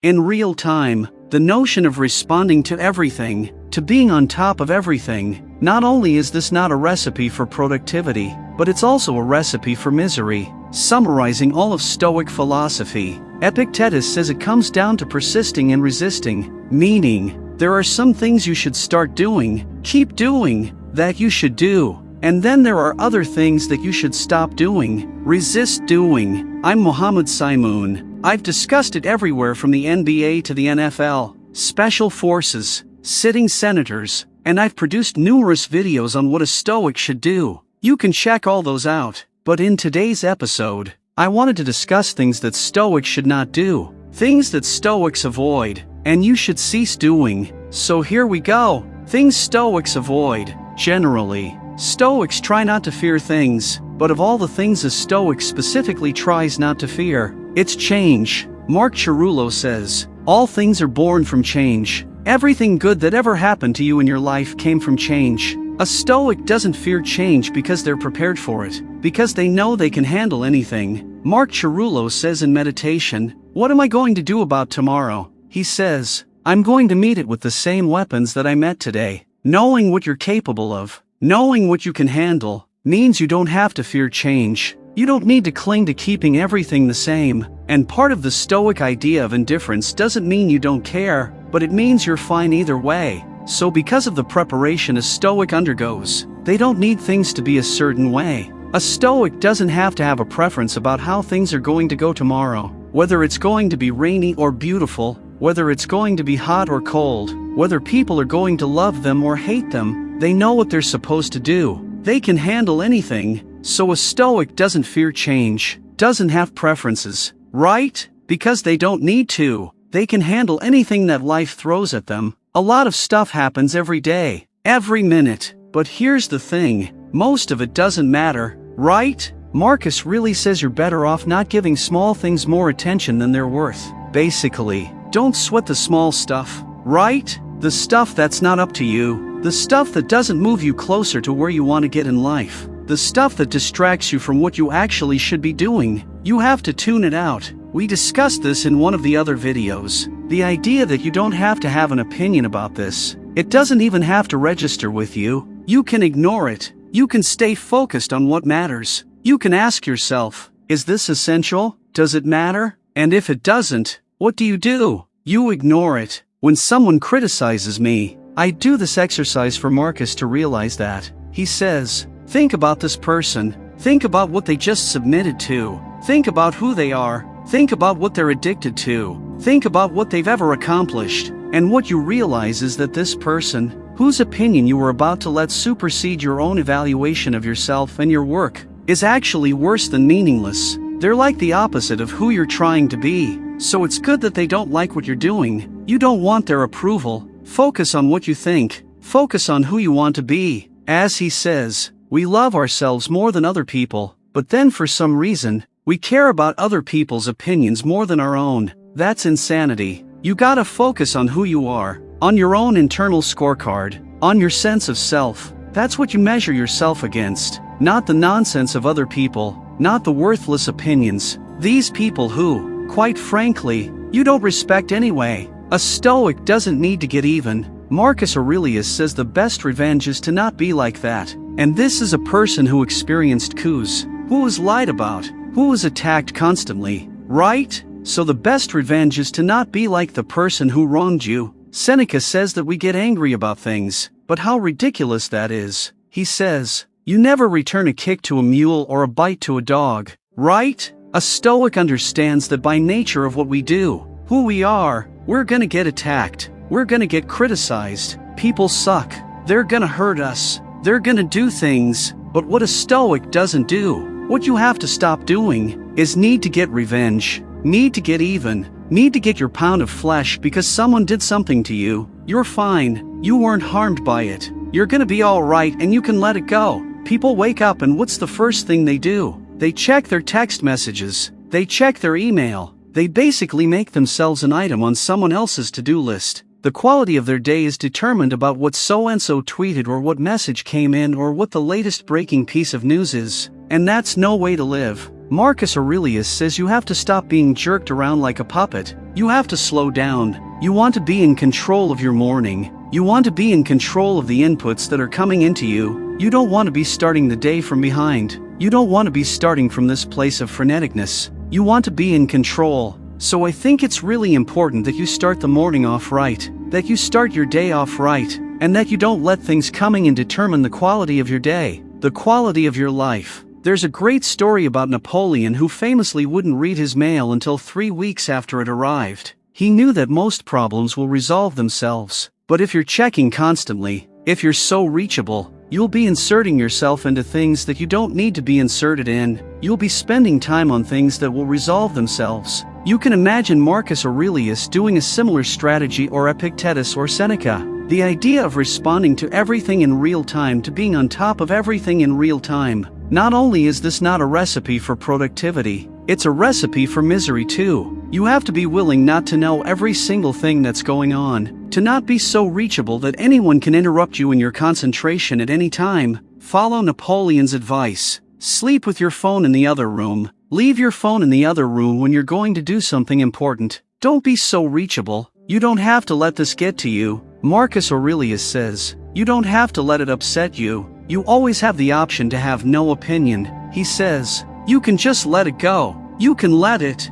in real time. The notion of responding to everything, to being on top of everything. Not only is this not a recipe for productivity, but it's also a recipe for misery. Summarizing all of Stoic philosophy, Epictetus says it comes down to persisting and resisting, meaning, there are some things you should start doing, keep doing, that you should do, and then there are other things that you should stop doing, resist doing. I'm Mohammed Saimoun. I've discussed it everywhere from the NBA to the NFL, special forces, sitting senators, and I've produced numerous videos on what a Stoic should do. You can check all those out, but in today's episode, I wanted to discuss things that Stoics should not do, things that Stoics avoid, and you should cease doing. So here we go. Things Stoics avoid. Generally, Stoics try not to fear things, but of all the things a Stoic specifically tries not to fear, it's change. Mark Cerullo says, all things are born from change. Everything good that ever happened to you in your life came from change. A Stoic doesn't fear change because they're prepared for it, because they know they can handle anything. Mark Cerullo says in meditation, what am I going to do about tomorrow? He says, I'm going to meet it with the same weapons that I met today. Knowing what you're capable of, knowing what you can handle, means you don't have to fear change. You don't need to cling to keeping everything the same. And part of the Stoic idea of indifference doesn't mean you don't care, but it means you're fine either way. So because of the preparation a Stoic undergoes, they don't need things to be a certain way. A Stoic doesn't have to have a preference about how things are going to go tomorrow, whether it's going to be rainy or beautiful, whether it's going to be hot or cold, whether people are going to love them or hate them. They know what they're supposed to do. They can handle anything. So a Stoic doesn't fear change, doesn't have preferences, right? Because they don't need to. They can handle anything that life throws at them. A lot of stuff happens every day, every minute. But here's the thing, most of it doesn't matter, right? Marcus really says you're better off not giving small things more attention than they're worth. Basically, don't sweat the small stuff, right? The stuff that's not up to you, the stuff that doesn't move you closer to where you want to get in life. The stuff that distracts you from what you actually should be doing. You have to tune it out. We discussed this in one of the other videos. The idea that you don't have to have an opinion about this. It doesn't even have to register with you. You can ignore it. You can stay focused on what matters. You can ask yourself, is this essential? Does it matter? And if it doesn't, what do? You ignore it. When someone criticizes me, I do this exercise for Marcus to realize that. He says, think about this person. Think about what they just submitted to. Think about who they are. Think about what they're addicted to. Think about what they've ever accomplished. And what you realize is that this person, whose opinion you were about to let supersede your own evaluation of yourself and your work, is actually worse than meaningless. They're like the opposite of who you're trying to be. So it's good that they don't like what you're doing. You don't want their approval. Focus on what you think. Focus on who you want to be. As he says, we love ourselves more than other people, but then for some reason, we care about other people's opinions more than our own. That's insanity. You gotta focus on who you are, on your own internal scorecard, on your sense of self. That's what you measure yourself against, not the nonsense of other people, not the worthless opinions. These people who, quite frankly, you don't respect anyway. A Stoic doesn't need to get even. Marcus Aurelius says the best revenge is to not be like that. And this is a person who experienced coups, who was lied about, who was attacked constantly, right? So the best revenge is to not be like the person who wronged you. Seneca says that we get angry about things, but how ridiculous that is. He says, you never return a kick to a mule or a bite to a dog, right? A Stoic understands that by nature of what we do, who we are, we're gonna get attacked. We're gonna get criticized. People suck. They're gonna hurt us. They're gonna do things. But what a Stoic doesn't do, what you have to stop doing, is need to get revenge. Need to get even. Need to get your pound of flesh because someone did something to you. You're fine. You weren't harmed by it. You're gonna be alright and you can let it go. People wake up and what's the first thing they do? They check their text messages. They check their email. They basically make themselves an item on someone else's to-do list. The quality of their day is determined about what so-and-so tweeted or what message came in or what the latest breaking piece of news is. And that's no way to live. Marcus Aurelius says you have to stop being jerked around like a puppet. You have to slow down. You want to be in control of your morning. You want to be in control of the inputs that are coming into you. You don't want to be starting the day from behind. You don't want to be starting from this place of freneticness. You want to be in control. So I think it's really important that you start the morning off right, that you start your day off right, and that you don't let things coming in determine the quality of your day, the quality of your life. There's a great story about Napoleon who famously wouldn't read his mail until 3 weeks after it arrived. He knew that most problems will resolve themselves. But if you're checking constantly, if you're so reachable, you'll be inserting yourself into things that you don't need to be inserted in. You'll be spending time on things that will resolve themselves. You can imagine Marcus Aurelius doing a similar strategy, or Epictetus or Seneca. The idea of responding to everything in real time, to being on top of everything in real time. Not only is this not a recipe for productivity, it's a recipe for misery too. You have to be willing not to know every single thing that's going on, to not be so reachable that anyone can interrupt you in your concentration at any time. Follow Napoleon's advice. Sleep with your phone in the other room. Leave your phone in the other room when you're going to do something important. Don't be so reachable. You don't have to let this get to you. Marcus Aurelius says, you don't have to let it upset you. You always have the option to have no opinion. He says, you can just let it go. You can let it.